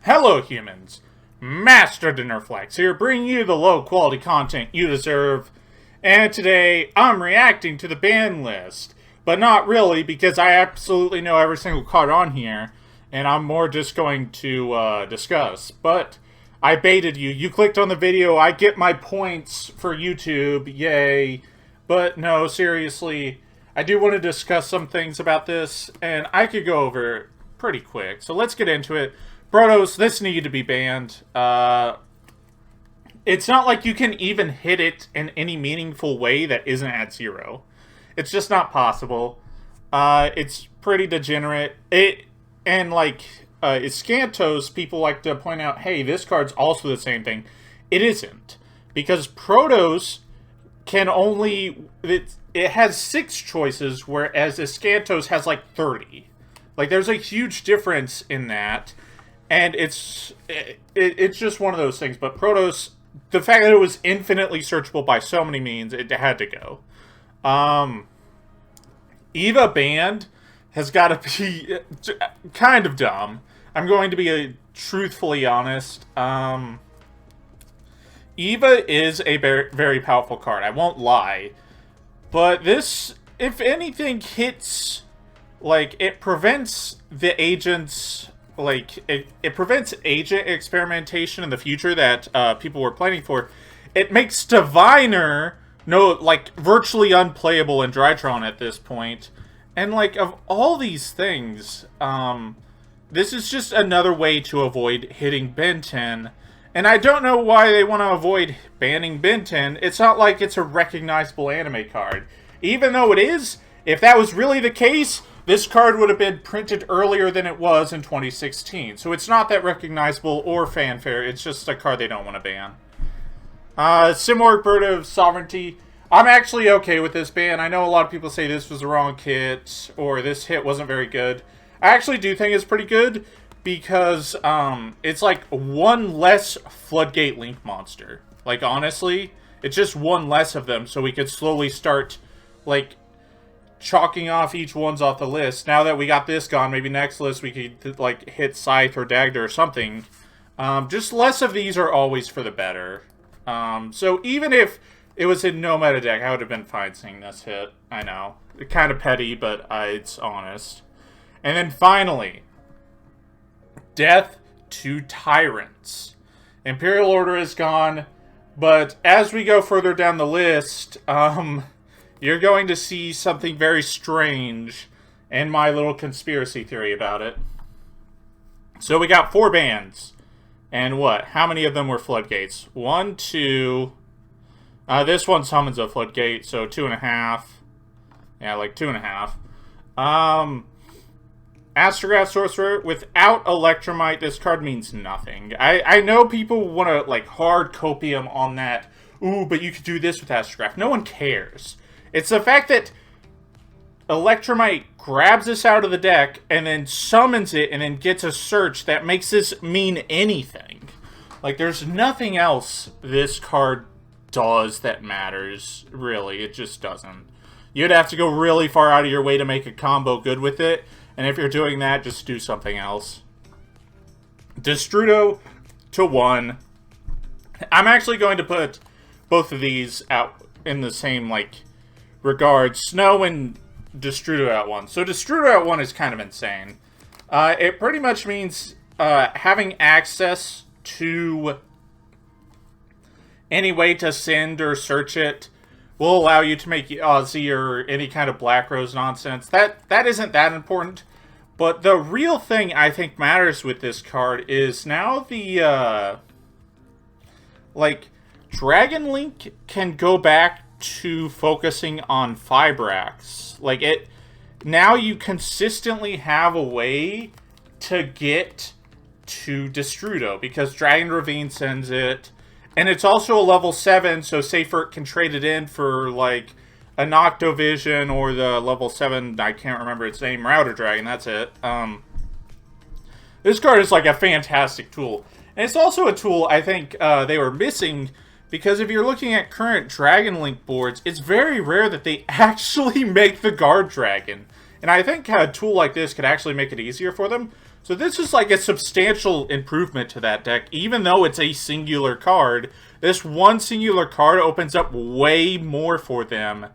Hello humans, Master Dinnerflex here, bringing you the low quality content you deserve, and today I'm reacting to the ban list, but not really because I absolutely know every single card on here, and I'm more just going to discuss, but I baited you, you clicked on the video, I get my points for YouTube, yay, but no, seriously, I do want to discuss some things about this, and I could go over it pretty quick, so let's get into it. Protos, this needed to be banned. It's not like you can even hit it in any meaningful way that isn't at 0. It's just not possible. It's pretty degenerate. Scantos, people like to point out, hey, this card's also the same thing. It isn't. Because Protos can only... It has 6 choices, whereas Scantos has like 30. Like, there's a huge difference in that. And it's just one of those things. But Protos, the fact that it was infinitely searchable by so many means, it had to go. Eva banned has got to be kind of dumb. I'm going to be truthfully honest. Eva is a very, very powerful card. I won't lie. But this, if anything, hits... Like, it prevents the agents... Like, it prevents agent experimentation in the future that people were planning for. It makes Diviner, virtually unplayable in Drytron at this point. And, like, of all these things, this is just another way to avoid hitting Ben 10. And I don't know why they want to avoid banning Ben 10. It's not like it's a recognizable anime card. Even though it is, if that was really the case... This card would have been printed earlier than it was in 2016. So it's not that recognizable or fanfare. It's just a card they don't want to ban. Similar Bird of Sovereignty. I'm actually okay with this ban. I know a lot of people say this was the wrong kit. Or this hit wasn't very good. I actually do think it's pretty good. Because it's like one less Floodgate Link monster. Like, honestly. It's just one less of them. So we could slowly start, like... chalking off each one's off the list. Now that we got this gone, maybe next list we could, like, hit Scythe or Dagda or something. Just less of these are always for the better. So even if it was in no meta deck, I would have been fine seeing this hit. I know. Kind of petty, but it's honest. And then finally, Death to Tyrants. Imperial Order is gone, but as we go further down the list, you're going to see something very strange and my little conspiracy theory about it. So we got 4 bans. And what? How many of them were floodgates? 1, 2... this one summons a floodgate, so 2.5. Yeah, like 2.5. Astrograph Sorcerer. Without Electromite, this card means nothing. I know people want to, like, hard copium on that. Ooh, but you could do this with Astrograph. No one cares. It's the fact that Electromite grabs this out of the deck and then summons it and then gets a search that makes this mean anything. Like, there's nothing else this card does that matters, really. It just doesn't. You'd have to go really far out of your way to make a combo good with it, and if you're doing that, just do something else. Destrudo to 1. I'm actually going to put both of these out in the same, like... regards, Snow and Destrudo at 1. So Destrudo at 1 is kind of insane. It pretty much means having access to any way to send or search it will allow you to make Aussie or any kind of Black Rose nonsense. That isn't that important. But the real thing I think matters with this card is now the Dragon Link can go back to focusing on Fibrax. Like, it... Now you consistently have a way to get to Destrudo, because Dragon Ravine sends it, and it's also a level 7, so Seyfert can trade it in for, like, a Noctovision or the level 7, I can't remember its name, Router Dragon, that's it. This card is, like, a fantastic tool. And it's also a tool I think they were missing. Because if you're looking at current Dragon Link boards, it's very rare that they actually make the Guard Dragon. And I think a tool like this could actually make it easier for them. So this is like a substantial improvement to that deck. Even though it's a singular card, this one singular card opens up way more for them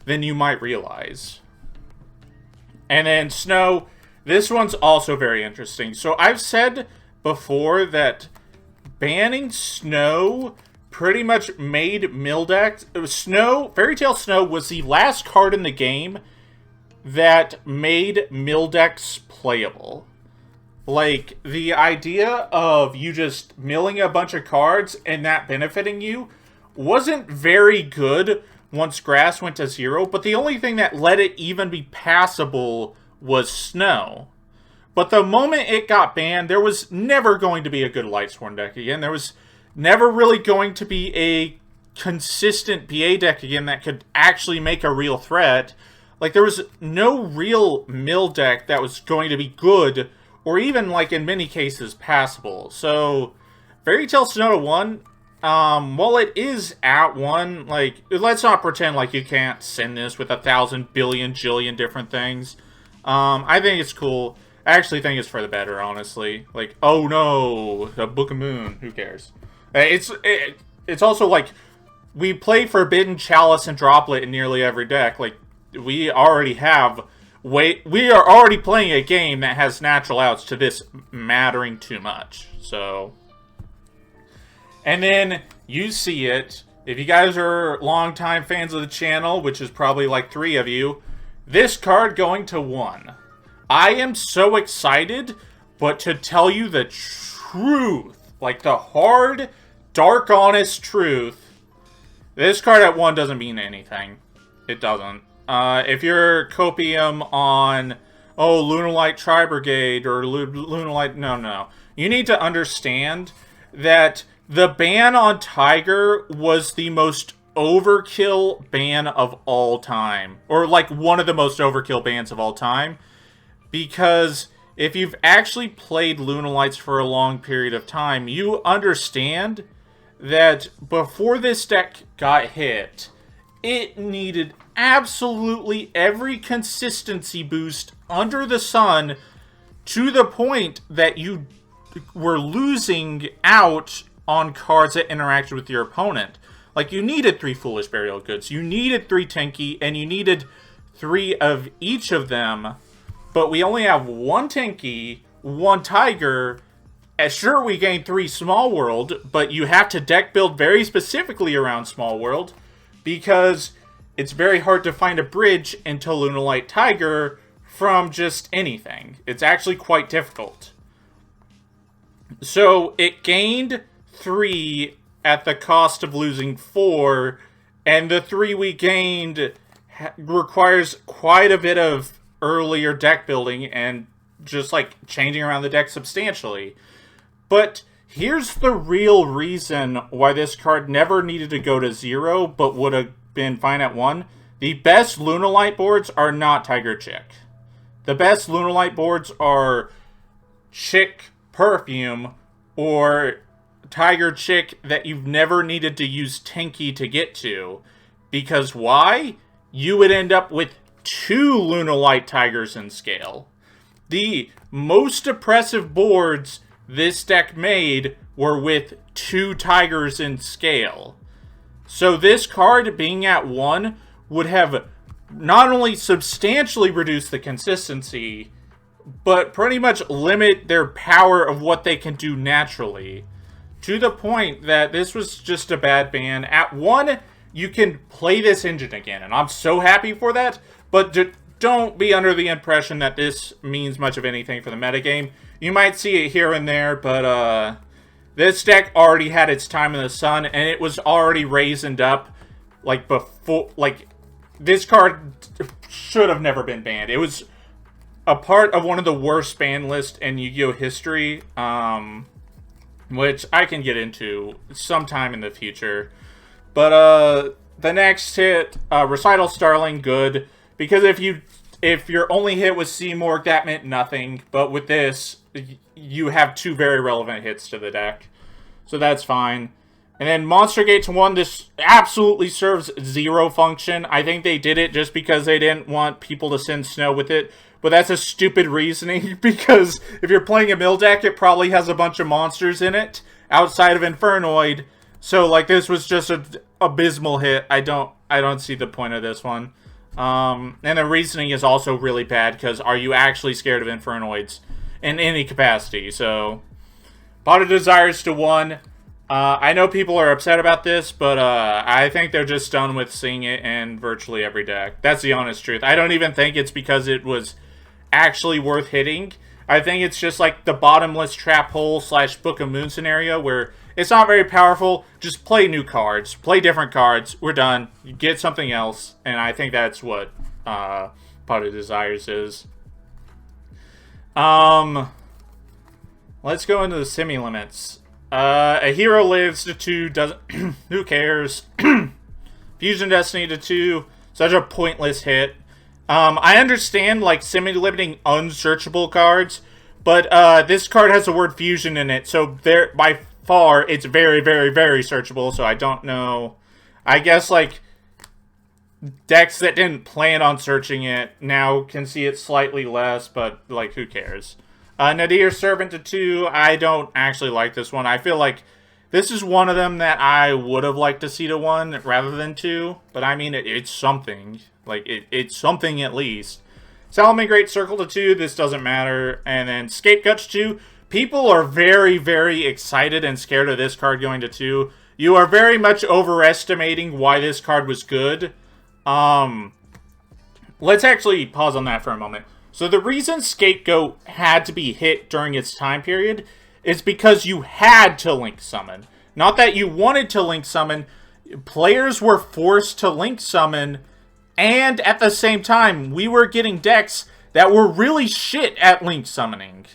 than you might realize. And then Snow, this one's also very interesting. So I've said before that banning Snow pretty much made mill decks. Snow, Fairy Tail Snow was the last card in the game that made mill decks playable. Like, the idea of you just milling a bunch of cards and that benefiting you wasn't very good once Grass went to 0, but the only thing that let it even be passable was Snow. But the moment it got banned, there was never going to be a good Lightsworn deck again. There was never really going to be a consistent PA deck again that could actually make a real threat. Like, there was no real mill deck that was going to be good, or even, like, in many cases, passable. So, Fairy Tail Snow 1, while it is at 1, like, let's not pretend like you can't send this with 1,000 billion jillion different things. I think it's cool. I actually think it's for the better, honestly. Like, oh no, a Book of Moon, who cares? It's also, like, we play Forbidden Chalice and Droplet in nearly every deck. Like, we already have... we are already playing a game that has natural outs to this mattering too much. So... And then, you see it. If you guys are longtime fans of the channel, which is probably like 3 of you, this card going to 1. I am so excited, but to tell you the truth, like the hard, dark, honest truth, this card at 1 doesn't mean anything. It doesn't. If you're Copium on, oh, Lunalight Tri-Brigade, or Lunalight, no. You need to understand that the ban on Tiger was the most overkill ban of all time. Or, like, one of the most overkill bans of all time. Because if you've actually played Lunalights for a long period of time, you understand that before this deck got hit, it needed absolutely every consistency boost under the sun, to the point that you were losing out on cards that interacted with your opponent. Like, you needed 3 Foolish Burial Goods, you needed 3 Tinky, and you needed 3 of each of them. But we only have 1 Tinky, 1 Tiger. Sure, we gain 3 Small World, but you have to deck build very specifically around Small World, because it's very hard to find a bridge into Lunalight Tiger from just anything. It's actually quite difficult. So, it gained 3 at the cost of losing 4, and the 3 we gained requires quite a bit of earlier deck building and just, like, changing around the deck substantially. But here's the real reason why this card never needed to go to 0, but would have been fine at 1. The best Lunalight boards are not Tiger Chick. The best Lunalight boards are Chick Perfume, or Tiger Chick that you've never needed to use Tinky to get to. Because why? You would end up with 2 Lunalight Tigers in scale. The most oppressive boards this deck made were with 2 Tigers in scale. So this card being at 1 would have not only substantially reduced the consistency, but pretty much limit their power of what they can do naturally. To the point that this was just a bad ban. At 1, you can play this engine again, and I'm so happy for that. But don't be under the impression that this means much of anything for the metagame. You might see it here and there, but this deck already had its time in the sun, and it was already raisined up, like, before, like, this card should have never been banned. It was a part of one of the worst ban lists in Yu-Gi-Oh! History, which I can get into sometime in the future. But, the next hit, Recital Starling, good. Because if your only hit was Seymour, that meant nothing. But with this, you have 2 very relevant hits to the deck. So that's fine. And then Monster Gate to 1, this absolutely serves 0 function. I think they did it just because they didn't want people to send Snow with it. but that's a stupid reasoning, because if you're playing a mill deck, it probably has a bunch of monsters in it, outside of Infernoid, so, like, this was just an abysmal hit. I don't see the point of this one. And the reasoning is also really bad, because are you actually scared of Infernoids in any capacity? So, Pot of Desires to 1. I know people are upset about this, but I think they're just done with seeing it in virtually every deck. That's the honest truth. I don't even think it's because it was actually worth hitting. I think it's just like the bottomless trap hole / Book of Moon scenario where it's not very powerful. Just play new cards. Play different cards. We're done. You get something else. And I think that's what Pot of Desires is. Let's go into the semi-limits. A hero lives to 2, doesn't... who cares? Fusion Destiny to 2. Such a pointless hit. I understand, like, semi-limiting unsearchable cards, but this card has the word fusion in it, so there, by far, it's very, very, very searchable, so I don't know. I guess, like, decks that didn't plan on searching it now can see it slightly less, but, like, who cares? Nadir Servant to 2, I don't actually like this one. I feel like this is one of them that I would have liked to see to 1 rather than 2, but I mean, it's something. Like, it's something at least. Salamangreat Circle to 2, this doesn't matter. And then Scapegoat to 2. People are very, very excited and scared of this card going to 2. You are very much overestimating why this card was good. Let's actually pause on that for a moment. So the reason Scapegoat had to be hit during its time period is because you had to Link Summon. Not that you wanted to Link Summon. Players were forced to Link Summon. And at the same time, we were getting decks that were really shit at Link Summoning.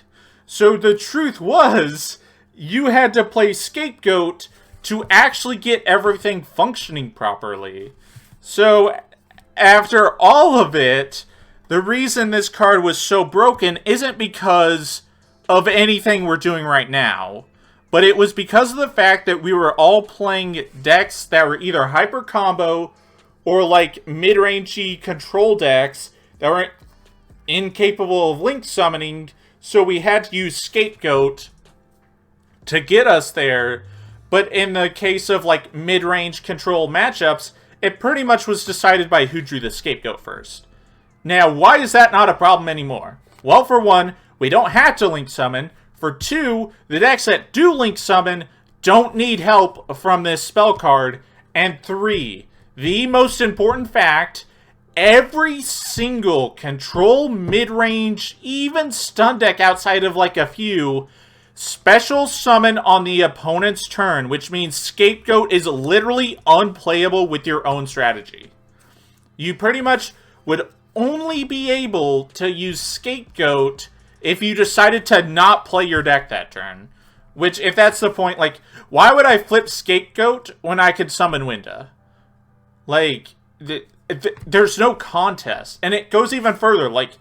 So the truth was, you had to play Scapegoat to actually get everything functioning properly. So, after all of it, the reason this card was so broken isn't because of anything we're doing right now. But it was because of the fact that we were all playing decks that were either hyper combo or like mid-rangey control decks that were incapable of Link Summoning, so we had to use Scapegoat to get us there. But in the case of like mid-range control matchups, it pretty much was decided by who drew the Scapegoat first. Now, why is that not a problem anymore? Well, for one, we don't have to Link Summon. For two, the decks that do Link Summon don't need help from this spell card. And three, the most important fact, every single control, mid-range, even stun deck outside of like a few, special summon on the opponent's turn, which means Scapegoat is literally unplayable with your own strategy. You pretty much would only be able to use Scapegoat if you decided to not play your deck that turn. Which, if that's the point, like, why would I flip Scapegoat when I could summon Winda? Like, there's no contest. And it goes even further, like,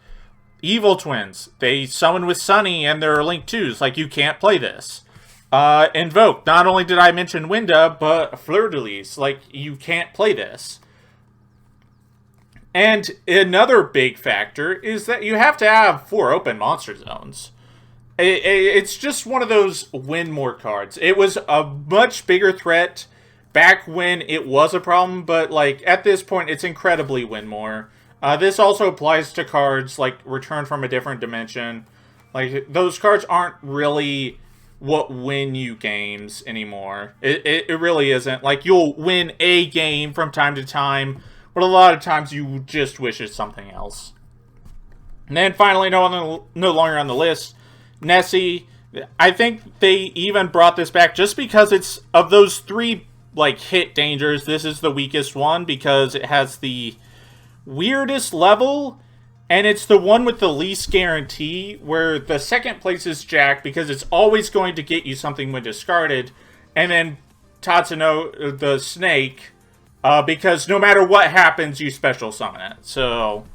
Evil Twins, they summon with Sunny and they're Link 2s. Like, you can't play this. Invoke, not only did I mention Winda, but Fleur-de-Lis. Like, you can't play this. And another big factor is that you have to have 4 open monster zones. It's just one of those win more cards. It was a much bigger threat back when it was a problem, but like at this point, it's incredibly win more. This also applies to cards like Return from a Different Dimension. Like, those cards aren't really what win you games anymore. It really isn't. Like, you'll win a game from time to time, but a lot of times you just wish it's something else. And then finally, no longer on the list, Nessie. I think they even brought this back just because it's, of those 3 like hit dangers, this is the weakest one because it has the weirdest level, and it's the one with the least guarantee, where the second place is Jack because it's always going to get you something when discarded, and then Tatsuno, the snake, because no matter what happens, you special summon it. So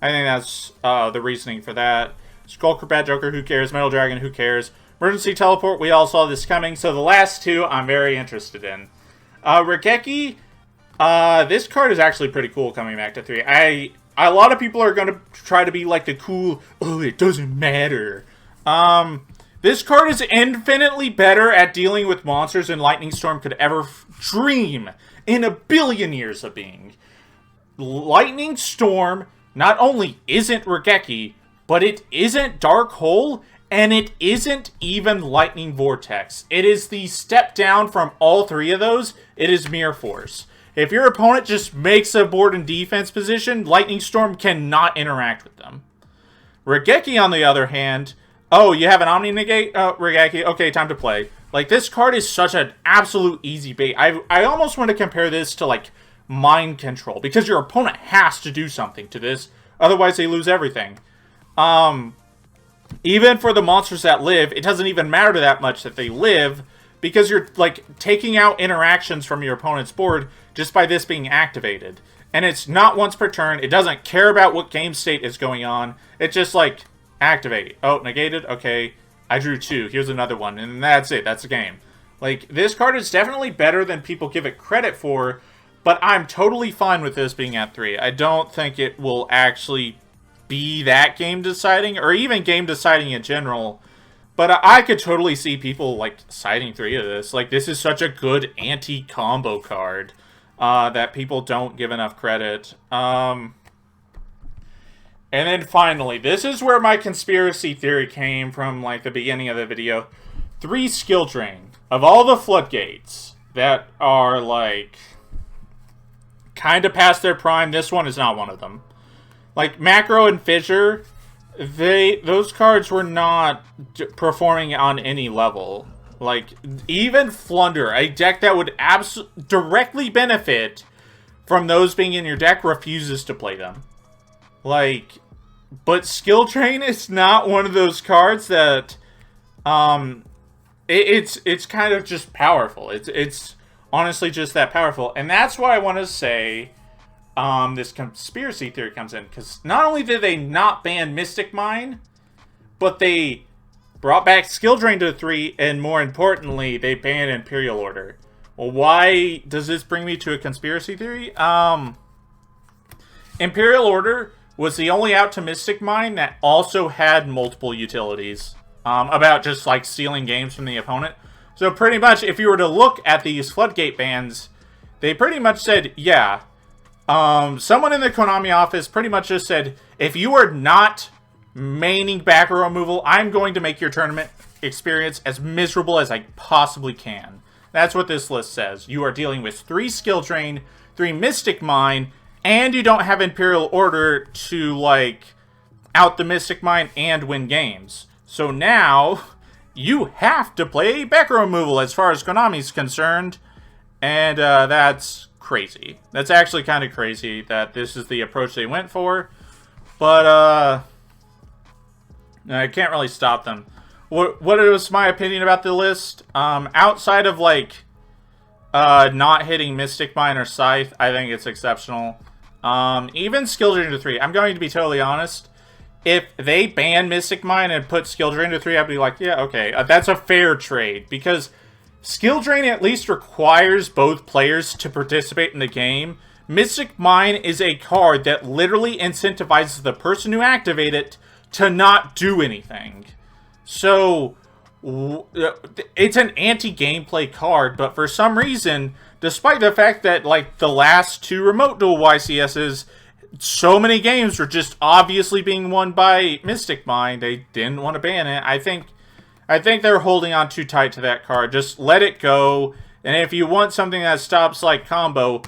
I think that's the reasoning for that. Skulker, Bad Joker, who cares? Metal Dragon, who cares? Emergency Teleport, we all saw this coming. So the last 2 I'm very interested in. Regeki, this card is actually pretty cool coming back to 3. I a lot of people are going to try to be like the cool, oh, it doesn't matter. This card is infinitely better at dealing with monsters than Lightning Storm could ever dream in a billion years of being. Lightning Storm not only isn't Regeki, but it isn't Dark Hole, and it isn't even Lightning Vortex. It is the step down from all three of those. It is Mirror Force. If your opponent just makes a board in defense position, Lightning Storm cannot interact with them. Regeki, on the other hand, oh, you have an Omni Negate? Oh, Regeki, okay, time to play. Like, this card is such an absolute easy bait. I almost want to compare this to, like, Mind Control, because your opponent has to do something to this, otherwise they lose everything. Even for the monsters that live, it doesn't even matter that much that they live, because you're, like, taking out interactions from your opponent's board just by this being activated. And it's not once per turn. It doesn't care about what game state is going on. It's just, like, activate. Oh, negated? Okay. I drew 2. Here's another one. And that's it. That's the game. Like, this card is definitely better than people give it credit for, but I'm totally fine with this being at 3. I don't think it will actually be that game deciding, or even game deciding in general. But I could totally see people, like, citing 3 of this. Like, this is such a good anti-combo card that people don't give enough credit. And then finally, this is where my conspiracy theory came from, like, the beginning of the video. 3 skill drain. Of all the floodgates that are, like, kind of past their prime, this one is not one of them. Like, Macro and Fissure, those cards were not performing on any level. Like, even Flunder, a deck that would directly benefit from those being in your deck, refuses to play them. Like, but Skill Drain is not one of those cards that, it's kind of just powerful. It's honestly just that powerful. And that's why I want to say, this conspiracy theory comes in. Because not only did they not ban Mystic Mine, but they brought back Skill Drain to 3, and more importantly, they banned Imperial Order. Well, why does this bring me to a conspiracy theory? Imperial Order was the only out to Mystic Mine that also had multiple utilities. About just, like, stealing games from the opponent. So pretty much, if you were to look at these Floodgate bans, they pretty much said, yeah. Someone in the Konami office pretty much just said, if you are not maining back row removal, I'm going to make your tournament experience as miserable as I possibly can. That's what this list says. You are dealing with 3 Skill Drain, 3 Mystic Mine, and you don't have Imperial Order to, like, out the Mystic Mine and win games. So now, you have to play back row removal as far as Konami's concerned, and that's crazy. That's actually kind of crazy that this is the approach they went for, but I can't really stop them. What was my opinion about the list? Outside of, like, not hitting Mystic Mine or Scythe, I think it's exceptional. Even Skill Drain to 3, I'm going to be totally honest. If they ban Mystic Mine and put Skill Drain to 3, I'd be like, yeah, okay, that's a fair trade. Because Skill Drain at least requires both players to participate in the game. Mystic Mine is a card that literally incentivizes the person who activated it to not do anything. So, it's an anti-gameplay card, but for some reason, despite the fact that, like, the last 2 Remote Duel YCSs, so many games were just obviously being won by Mystic Mine, they didn't want to ban it. I think they're holding on too tight to that card. Just let it go, and if you want something that stops, like, combo,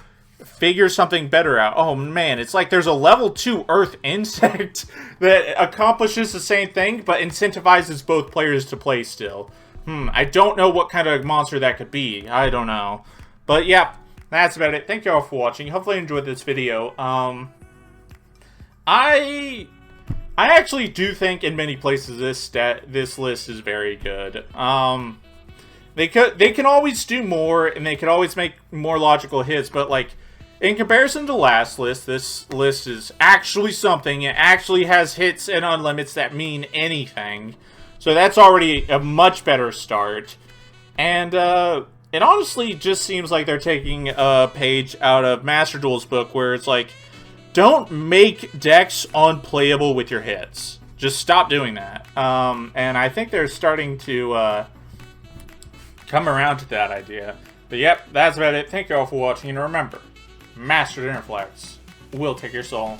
figure something better out. Oh man, it's like there's a level 2 Earth Insect that accomplishes the same thing, but incentivizes both players to play still. I don't know what kind of monster that could be. I don't know. But yeah, that's about it. Thank you all for watching. Hopefully you enjoyed this video. I actually do think in many places this list is very good. They can always do more, and they can always make more logical hits, but, like, in comparison to last list, this list is actually something. It actually has hits and unlimits that mean anything. So that's already a much better start. And it honestly just seems like they're taking a page out of Master Duel's book, where it's like, don't make decks unplayable with your hits. Just stop doing that. And I think they're starting to come around to that idea. But yep, that's about it. Thank you all for watching, and remember, Master Dinnerflex will take your soul.